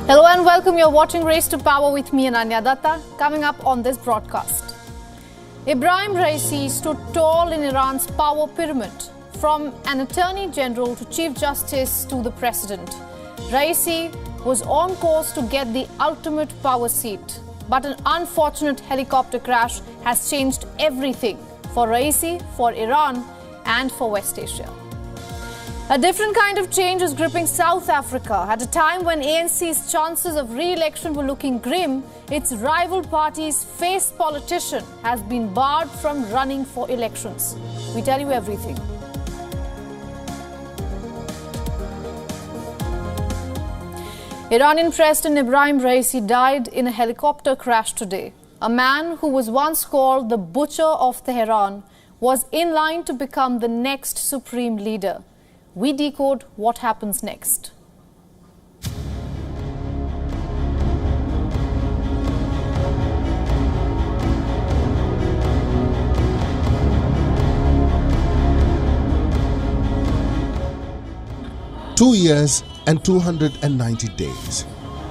Hello and welcome. You're watching Race to Power with me, Ananya Datta. Coming up on this broadcast, Ebrahim Raisi stood tall in Iran's power pyramid, from an attorney general to chief justice to the president. Raisi was on course to get the ultimate power seat, but an unfortunate helicopter crash has changed everything for Raisi, for Iran and for West Asia. A different kind of change is gripping South Africa. At a time when ANC's chances of re-election were looking grim, its rival party's face politician has been barred from running for elections. We tell you everything. Iranian President Ebrahim Raisi died in a helicopter crash today. A man who was once called the Butcher of Tehran was in line to become the next supreme leader. We decode what happens next. Two years and 290 days.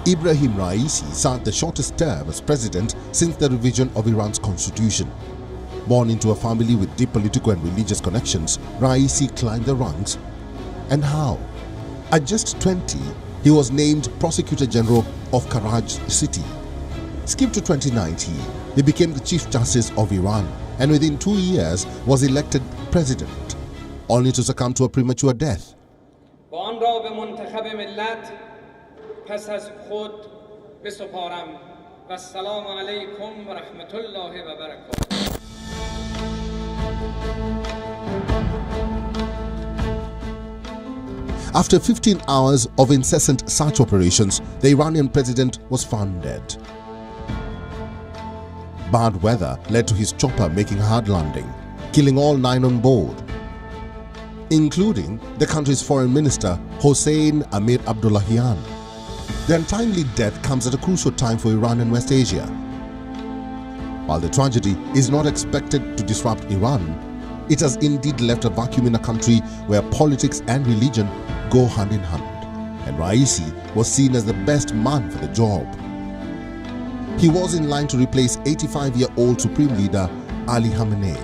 Ebrahim Raisi served the shortest term as president since the revision of Iran's constitution. Born into a family with deep political and religious connections, Raisi climbed the ranks. And how? At just 20, he was named Prosecutor General of Karaj City. Skip to 2019, he became the Chief Justice of Iran and within 2 years was elected president, only to succumb to a premature death. After 15 hours of incessant search operations, the Iranian president was found dead. Bad weather led to his chopper making a hard landing, killing all 9 on board, including the country's foreign minister, Hossein Amir Abdullahian. The untimely death comes at a crucial time for Iran and West Asia. While the tragedy is not expected to disrupt Iran, it has indeed left a vacuum in a country where politics and religion go hand in hand, and Raisi was seen as the best man for the job. He was in line to replace 85-year-old Supreme Leader Ali Khamenei.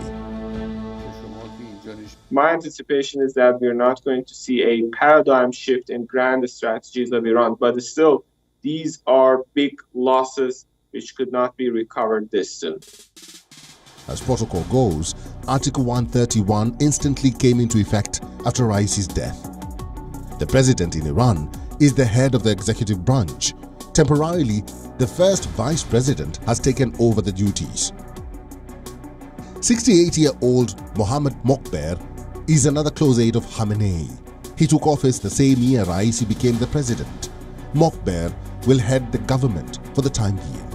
My anticipation is that we're not going to see a paradigm shift in grand strategies of Iran, but still, these are big losses which could not be recovered this soon. As protocol goes, Article 131 instantly came into effect after Raisi's death. The president in Iran is the head of the executive branch. Temporarily, the first vice president has taken over the duties. 68-year-old Mohammad Mokber is another close aide of Khamenei. He took office the same year Raisi became the president. Mokber will head the government for the time being.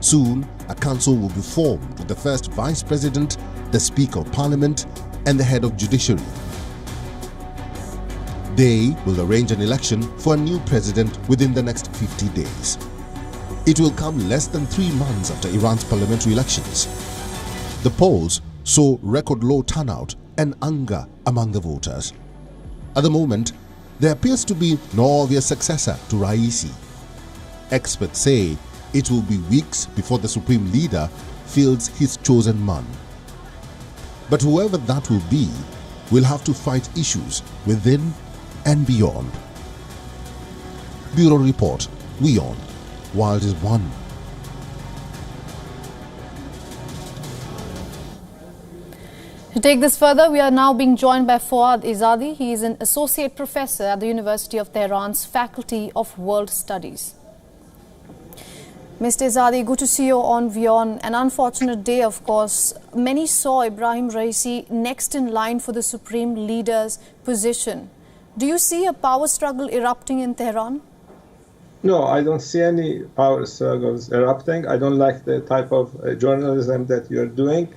Soon, a council will be formed with the first vice president, the speaker of parliament, and the head of judiciary. They will arrange an election for a new president within the next 50 days. It will come less than 3 months after Iran's parliamentary elections. The polls saw record low turnout and anger among the voters. At the moment, there appears to be no obvious successor to Raisi. Experts say it will be weeks before the supreme leader fields his chosen man. But whoever that will be will have to fight issues within and beyond. Bureau Report, WION, World is One. To take this further, we are now being joined by Fouad Izadi. He is an associate professor at the University of Tehran's Faculty of World Studies. Mr. Izadi, good to see you on WION. An unfortunate day, of course. Many saw Ebrahim Raisi next in line for the supreme leader's position. Do you see a power struggle erupting in Tehran? No, I don't see any power struggles erupting. I don't like the type of journalism that you're doing.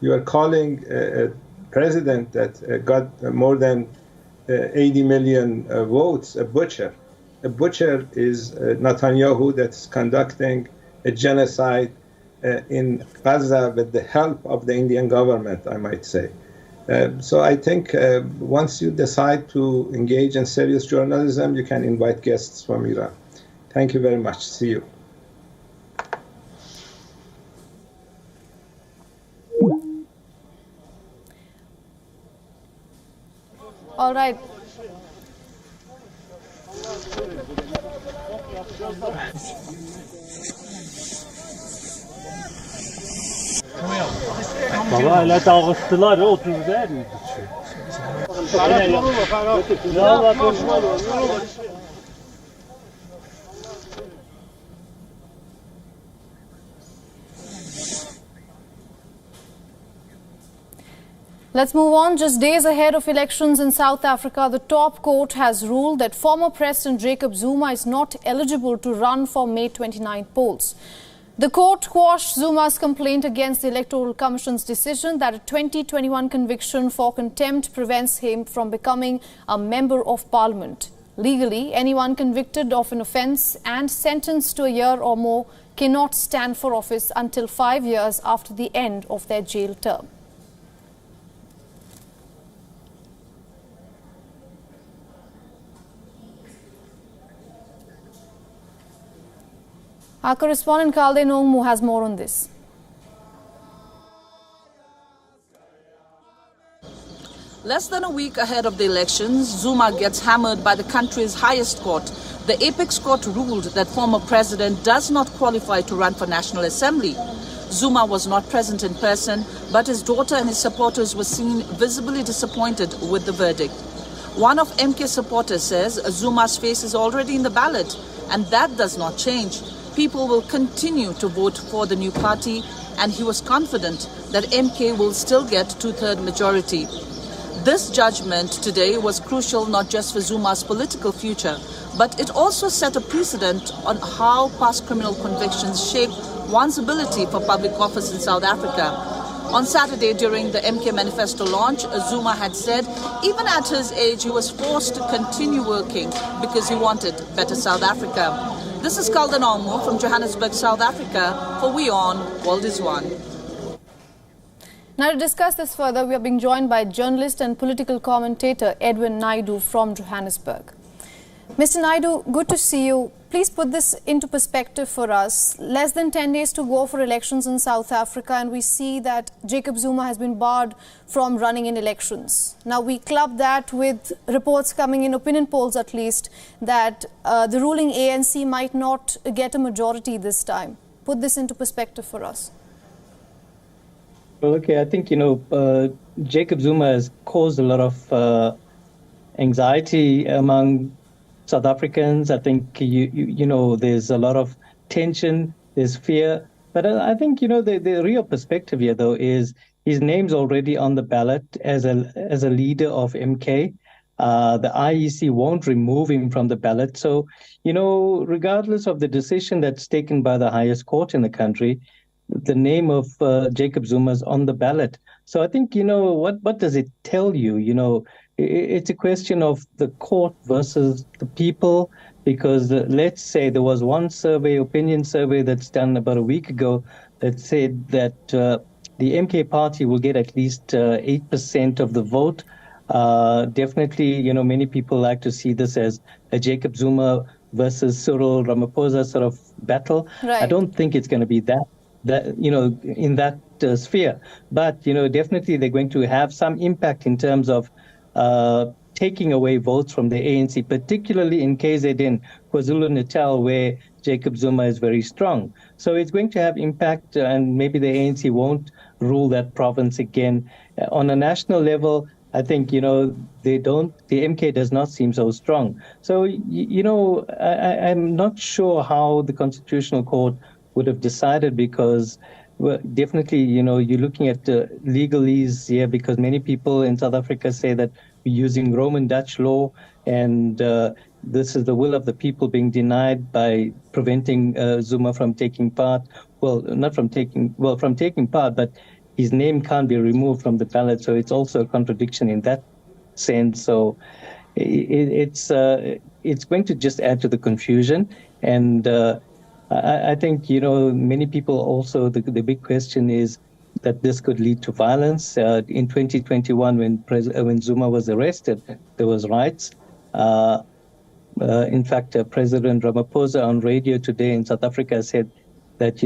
You are calling a president that got more than 80 million votes a butcher. A butcher is Netanyahu that's conducting a genocide in Gaza with the help of the Indian government, I might say. So I think once you decide to engage in serious journalism, you can invite guests from Iran. Thank you very much. See you. All right. Baba öyle dağıttılar ya oturdu değil mi? Let's move on. Just days ahead of elections in South Africa, the top court has ruled that former President Jacob Zuma is not eligible to run for May 29 polls. The court quashed Zuma's complaint against the Electoral Commission's decision that a 2021 conviction for contempt prevents him from becoming a member of parliament. Legally, anyone convicted of an offence and sentenced to a year or more cannot stand for office until 5 years after the end of their jail term. Our correspondent Kalde Nongmu has more on this. Less than a week ahead of the elections, Zuma gets hammered by the country's highest court. The apex court ruled that former president does not qualify to run for National Assembly. Zuma was not present in person, but his daughter and his supporters were seen visibly disappointed with the verdict. One of MK's supporters says Zuma's face is already in the ballot, and that does not change. People will continue to vote for the new party, and he was confident that MK will still get two-thirds majority. This judgment today was crucial not just for Zuma's political future, but it also set a precedent on how past criminal convictions shape one's ability for public office in South Africa. On Saturday, during the MK manifesto launch, Zuma had said even at his age he was forced to continue working because he wanted better South Africa. This is Kalde Nongmu from Johannesburg, South Africa for WION World is One. Now to discuss this further, we are being joined by journalist and political commentator Edwin Naidu from Johannesburg. Mr. Naidu, good to see you. Please put this into perspective for us. Less than 10 days to go for elections in South Africa, and we see that Jacob Zuma has been barred from running in elections. Now, we club that with reports coming in, opinion polls at least, that the ruling ANC might not get a majority this time. Put this into perspective for us. Well, okay, I think, Jacob Zuma has caused a lot of anxiety among South Africans. I think, there's a lot of tension, there's fear. But I think, the real perspective here, though, is his name's already on the ballot as a leader of MK. The IEC won't remove him from the ballot. So, regardless of the decision that's taken by the highest court in the country, the name of Jacob Zuma is on the ballot. So I think, what does it tell you? It's a question of the court versus the people, because let's say there was one opinion survey that's done about a week ago that said that the MK party will get at least 8% of the vote. Definitely, many people like to see this as a Jacob Zuma versus Cyril Ramaphosa sort of battle. Right. I don't think it's going to be that in that sphere. But, definitely they're going to have some impact in terms of taking away votes from the ANC, particularly in KZN, KwaZulu-Natal, where Jacob Zuma is very strong. So it's going to have impact, and maybe the ANC won't rule that province again. On a national level, I think, the MK does not seem so strong. So, I'm not sure how the Constitutional Court would have decided, because definitely, you're looking at legalese here, because many people in South Africa say that we're using Roman Dutch law, and this is the will of the people being denied by preventing Zuma from taking part. Well, not from taking part, but his name can't be removed from the ballot. So it's also a contradiction in that sense. So it's going to just add to the confusion. And I think, many people also, the big question is that this could lead to violence. In 2021, when Zuma was arrested, there was riots. In fact, President Ramaphosa on radio today in South Africa said that,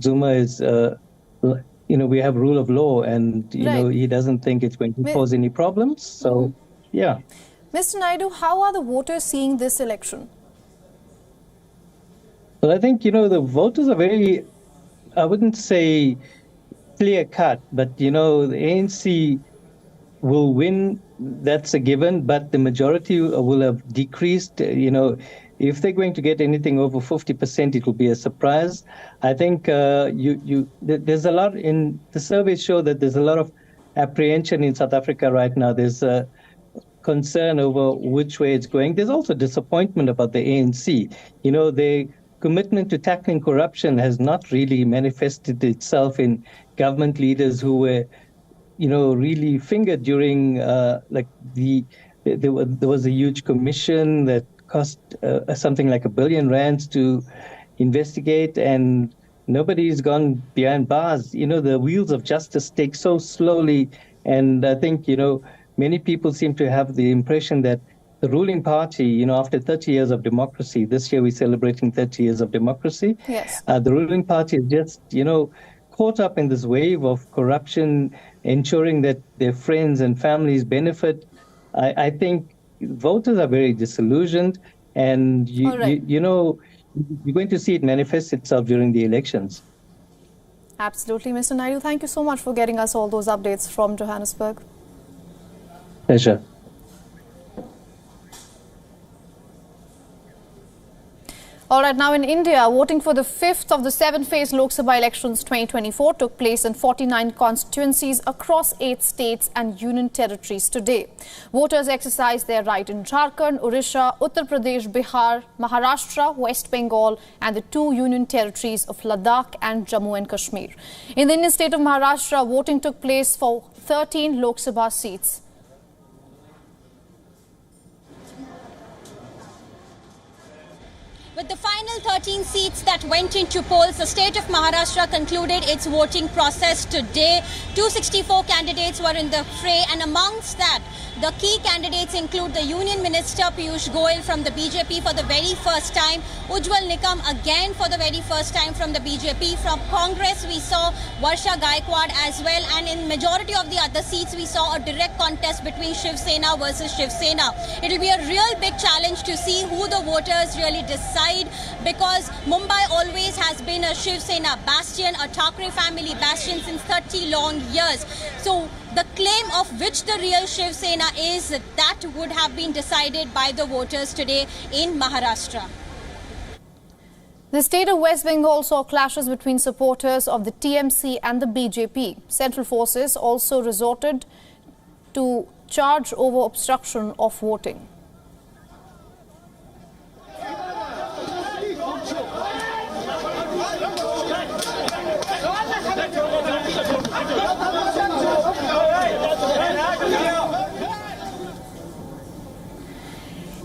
Zuma is, we have rule of law, and, he doesn't think it's going to cause any problems. So, yeah. Mr. Naidu, how are the voters seeing this election? Well, I think, the voters are very, I wouldn't say clear-cut, but, the ANC will win, that's a given, but the majority will have decreased. If they're going to get anything over 50%, it will be a surprise. I think there's a lot in the surveys show that there's a lot of apprehension in South Africa right now. There's a concern over which way it's going. There's also disappointment about the ANC. Their commitment to tackling corruption has not really manifested itself in government leaders who were, really fingered during there was a huge commission that cost something like R1 billion to investigate, and nobody's gone behind bars. The wheels of justice take so slowly, and I think, many people seem to have the impression that the ruling party, after 30 years of democracy, this year we're celebrating 30 years of democracy. Yes. The ruling party is just, caught up in this wave of corruption, ensuring that their friends and families benefit. I think voters are very disillusioned, and you're going to see it manifest itself during the elections. Absolutely, Mr. Naidu. Thank you so much for getting us all those updates from Johannesburg. Pleasure. All right, now in India, voting for the 5th of the 7th-phase Lok Sabha elections 2024 took place in 49 constituencies across 8 states and union territories today. Voters exercised their right in Jharkhand, Odisha, Uttar Pradesh, Bihar, Maharashtra, West Bengal and the 2 union territories of Ladakh and Jammu and Kashmir. In the Indian state of Maharashtra, voting took place for 13 Lok Sabha seats. With the final 13 seats that went into polls, the state of Maharashtra concluded its voting process today. 264 candidates were in the fray, and amongst that, the key candidates include the Union Minister Piyush Goyal from the BJP for the very first time, Ujjwal Nikam again for the very first time from the BJP. From Congress, we saw Varsha Gaikwad as well, and in majority of the other seats, we saw a direct contest between Shiv Sena versus Shiv Sena. It will be a real big challenge to see who the voters really decide, because Mumbai always has been a Shiv Sena bastion, a Thackeray family bastion since 30 long years. So the claim of which the real Shiv Sena is, that would have been decided by the voters today in Maharashtra. The state of West Bengal saw clashes between supporters of the TMC and the BJP. Central forces also resorted to charge over obstruction of voting.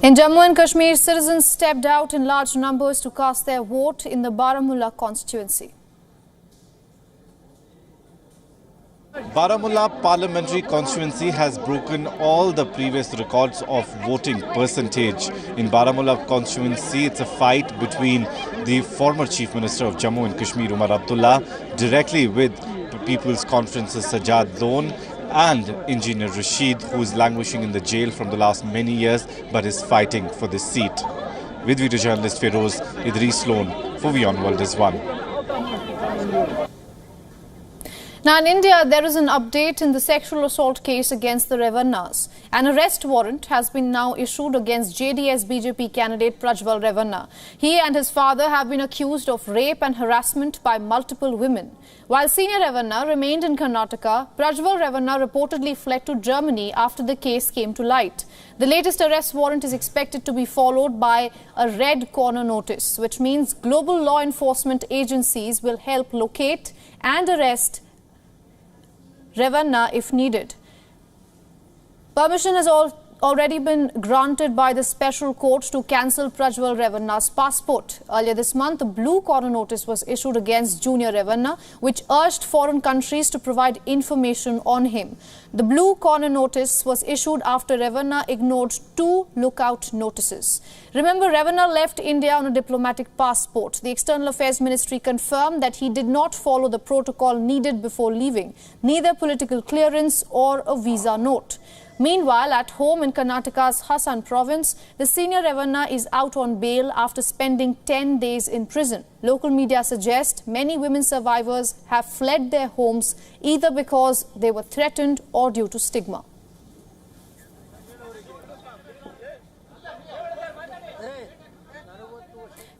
In Jammu and Kashmir, citizens stepped out in large numbers to cast their vote in the Baramulla constituency. Baramulla parliamentary constituency has broken all the previous records of voting percentage. In Baramulla constituency, it's a fight between the former Chief Minister of Jammu and Kashmir, Umar Abdullah, directly with People's Conference's Sajjad Lone, and Engineer Rashid, who is languishing in the jail from the last many years but is fighting for this seat. With video journalist Feroz Idris Lone for WION World is One. Now in India, there is an update in the sexual assault case against the Revannas. An arrest warrant has been now issued against JDS BJP candidate Prajwal Revanna. He and his father have been accused of rape and harassment by multiple women. While senior Revanna remained in Karnataka, Prajwal Revanna reportedly fled to Germany after the case came to light. The latest arrest warrant is expected to be followed by a red corner notice, which means global law enforcement agencies will help locate and arrest Revanna if needed. Permission has already been granted by the special court to cancel Prajwal Revanna's passport. Earlier this month, a blue corner notice was issued against Junior Revanna, which urged foreign countries to provide information on him. The blue corner notice was issued after Revanna ignored 2 lookout notices. Remember, Revanna left India on a diplomatic passport. The External Affairs Ministry confirmed that he did not follow the protocol needed before leaving, neither political clearance or a visa note. Meanwhile, at home in Karnataka's Hassan province, the senior Revanna is out on bail after spending 10 days in prison. Local media suggest many women survivors have fled their homes either because they were threatened or due to stigma.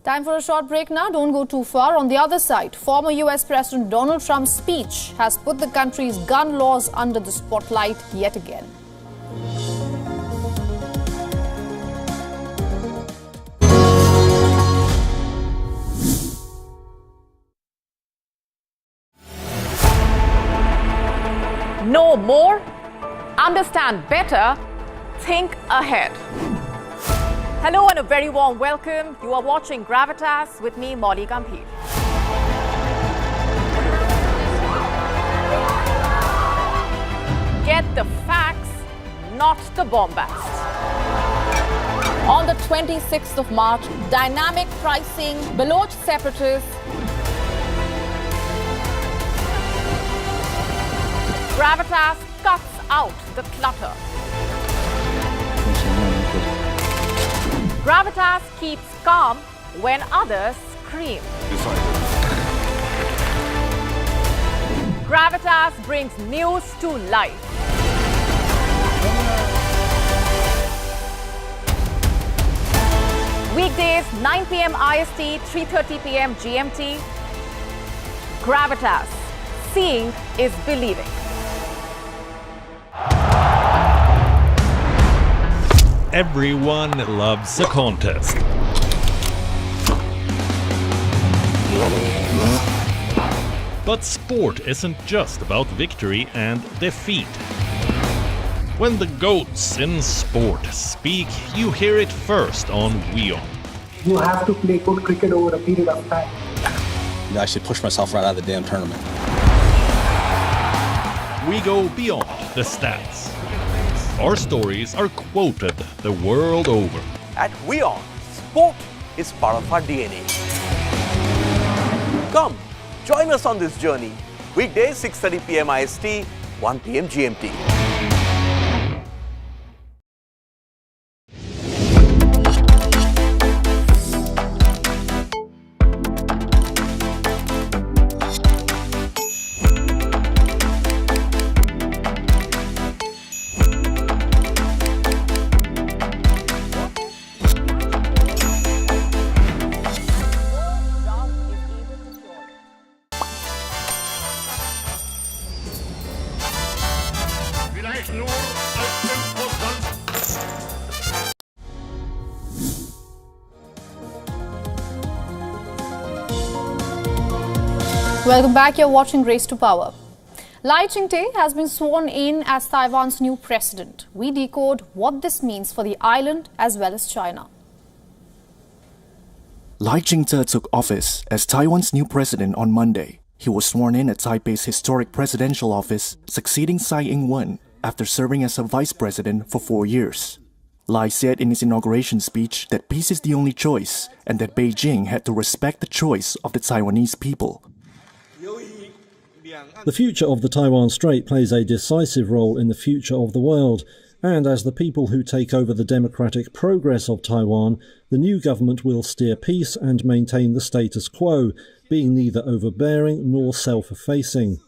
Time for a short break now. Don't go too far. On the other side, former US President Donald Trump's speech has put the country's gun laws under the spotlight yet again. Know more, understand better, think ahead. Hello and a very warm welcome. You are watching Gravitas with me, Molly Gambhir. Get the facts, not the bombast. On the 26th of March, dynamic pricing, Baloch separatists, Gravitas cuts out the clutter. Gravitas keeps calm when others scream. Gravitas brings news to life. Weekdays 9 p.m. IST, 3:30 p.m. GMT. Gravitas. Seeing is believing. Everyone loves a contest. But sport isn't just about victory and defeat. When the GOATs in sport speak, you hear it first on WION. You have to play good cricket over a period of time. I should push myself right out of the damn tournament. We go beyond the stats. Our stories are quoted the world over. At WION, sport is part of our DNA. Come, join us on this journey. Weekdays 6:30 p.m. IST, 1 p.m. GMT. Welcome back. You're watching Race to Power. Lai Ching-te has been sworn in as Taiwan's new president. We decode what this means for the island as well as China. Lai Ching-te took office as Taiwan's new president on Monday. He was sworn in at Taipei's historic presidential office, succeeding Tsai Ing-wen after serving as a vice president for 4 years. Lai said in his inauguration speech that peace is the only choice and that Beijing had to respect the choice of the Taiwanese people. The future of the Taiwan Strait plays a decisive role in the future of the world, and as the people who take over the democratic progress of Taiwan, the new government will steer peace and maintain the status quo, being neither overbearing nor self-effacing.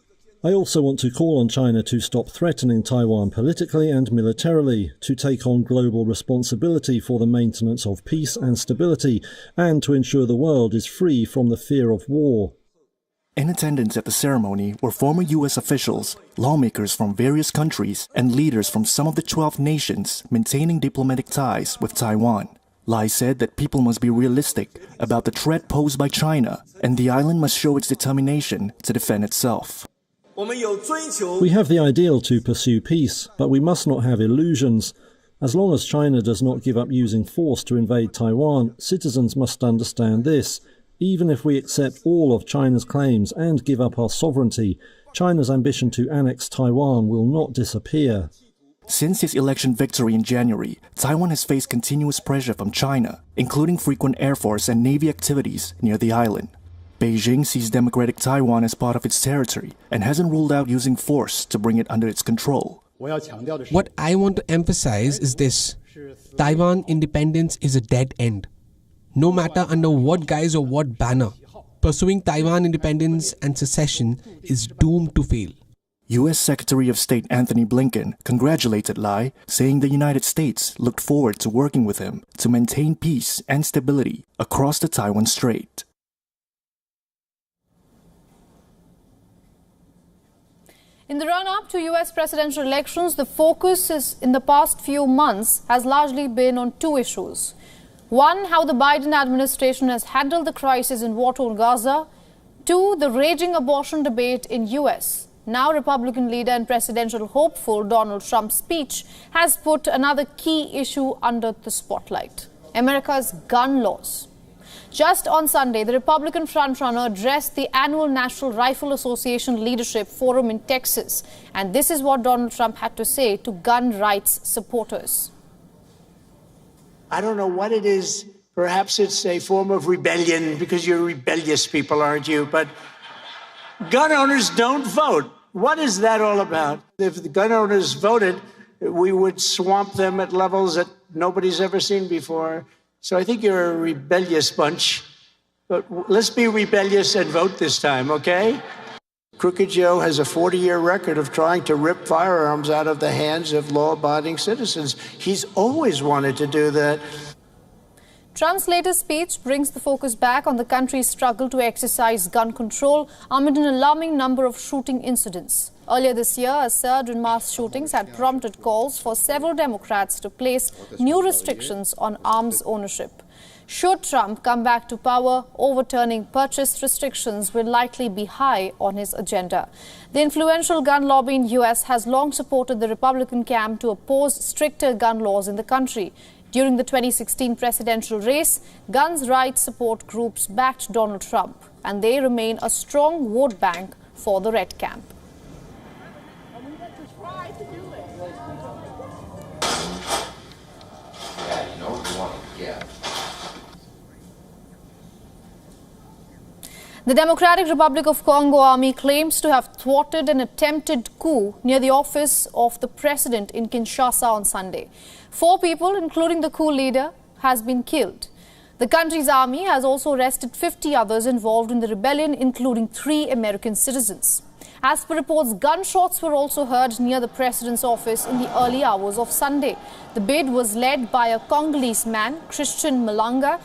I also want to call on China to stop threatening Taiwan politically and militarily, to take on global responsibility for the maintenance of peace and stability, and to ensure the world is free from the fear of war. In attendance at the ceremony were former U.S. officials, lawmakers from various countries, and leaders from some of the 12 nations maintaining diplomatic ties with Taiwan. Lai said that people must be realistic about the threat posed by China, and the island must show its determination to defend itself. We have the ideal to pursue peace, but we must not have illusions. As long as China does not give up using force to invade Taiwan, citizens must understand this. Even if we accept all of China's claims and give up our sovereignty, China's ambition to annex Taiwan will not disappear. Since his election victory in January, Taiwan has faced continuous pressure from China, including frequent Air Force and Navy activities near the island. Beijing sees democratic Taiwan as part of its territory and hasn't ruled out using force to bring it under its control. What I want to emphasize is this: Taiwan independence is a dead end. No matter under what guise or what banner, pursuing Taiwan independence and secession is doomed to fail. U.S. Secretary of State Anthony Blinken congratulated Lai, saying the United States looked forward to working with him to maintain peace and stability across the Taiwan Strait. In the run-up to US presidential elections, the focus in the past few months has largely been on two issues. One, how the Biden administration has handled the crisis in war-torn Gaza. Two, the raging abortion debate in US. Now, Republican leader and presidential hopeful Donald Trump's speech has put another key issue under the spotlight: America's gun laws. Just on Sunday, the Republican frontrunner addressed the annual National Rifle Association Leadership Forum in Texas. And this is what Donald Trump had to say to gun rights supporters. I don't know what it is. Perhaps it's a form of rebellion because you're rebellious people, aren't you? But gun owners don't vote. What is that all about? If the gun owners voted, we would swamp them at levels that nobody's ever seen before. So I think you're a rebellious bunch. But let's be rebellious and vote this time, okay? Crooked Joe has a 40-year record of trying to rip firearms out of the hands of law-abiding citizens. He's always wanted to do that. Trump's latest speech brings the focus back on the country's struggle to exercise gun control amid an alarming number of shooting incidents. Earlier this year, a surge in mass shootings had prompted calls for several Democrats to place new restrictions on arms ownership. Should Trump come back to power, overturning purchase restrictions will likely be high on his agenda. The influential gun lobby in US has long supported the Republican camp to oppose stricter gun laws in the country. During the 2016 presidential race, guns rights support groups backed Donald Trump, and they remain a strong vote bank for the red camp. The Democratic Republic of Congo Army claims to have thwarted an attempted coup near the office of the president in Kinshasa on Sunday. 4 people, including the coup leader, has been killed. The country's army has also arrested 50 others involved in the rebellion, including 3 American citizens. As per reports, gunshots were also heard near the president's office in the early hours of Sunday. The bid was led by a Congolese man, Christian Malanga.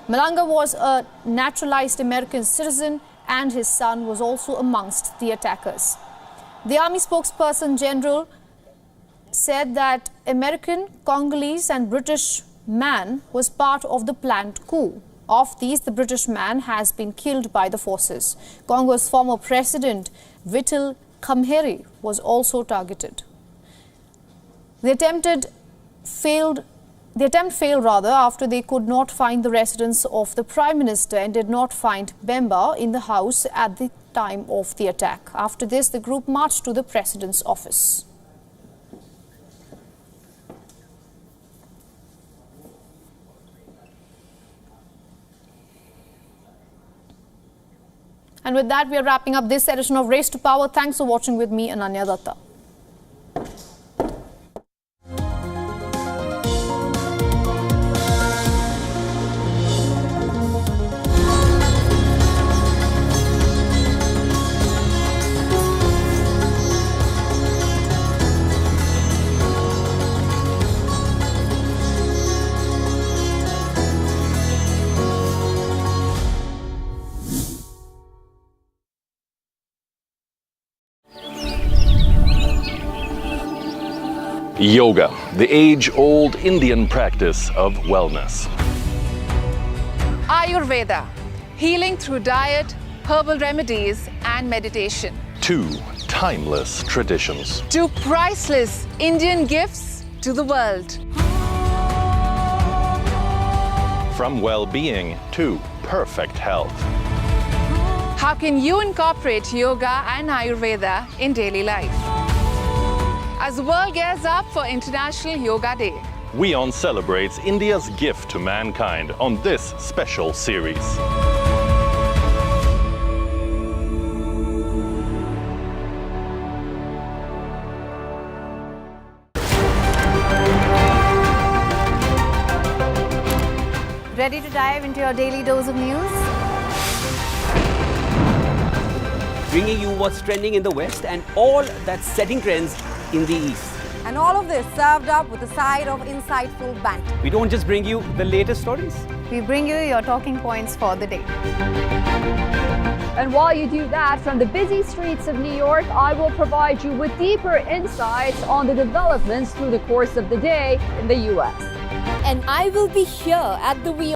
Malanga was a naturalized American citizen and his son was also amongst the attackers. The army spokesperson general said that American, Congolese and British man was part of the planned coup. Of these, the British man has been killed by the forces. Congo's former president, Vital Kamerhe, was also targeted. The attempt failed after they could not find the residence of the Prime Minister and did not find Bemba in the house at the time of the attack. After this, the group marched to the President's office. And with that, we are wrapping up this edition of Race to Power. Thanks for watching with me, Ananya Datta. Yoga, the age-old Indian practice of wellness. Ayurveda, healing through diet, herbal remedies and meditation. 2 timeless traditions. 2 priceless Indian gifts to the world. from well-being to perfect health. How can you incorporate yoga and Ayurveda in daily life? As the world gears up for International Yoga Day, WION celebrates India's gift to mankind on this special series. Ready to dive into your daily dose of news? Bringing you what's trending in the West and all that's setting trends in the East. And all of this served up with a side of insightful banter. We don't just bring you the latest stories. We bring you your talking points for the day. And while you do that, from the busy streets of New York, I will provide you with deeper insights on the developments through the course of the day in the U.S. And I will be here at the WION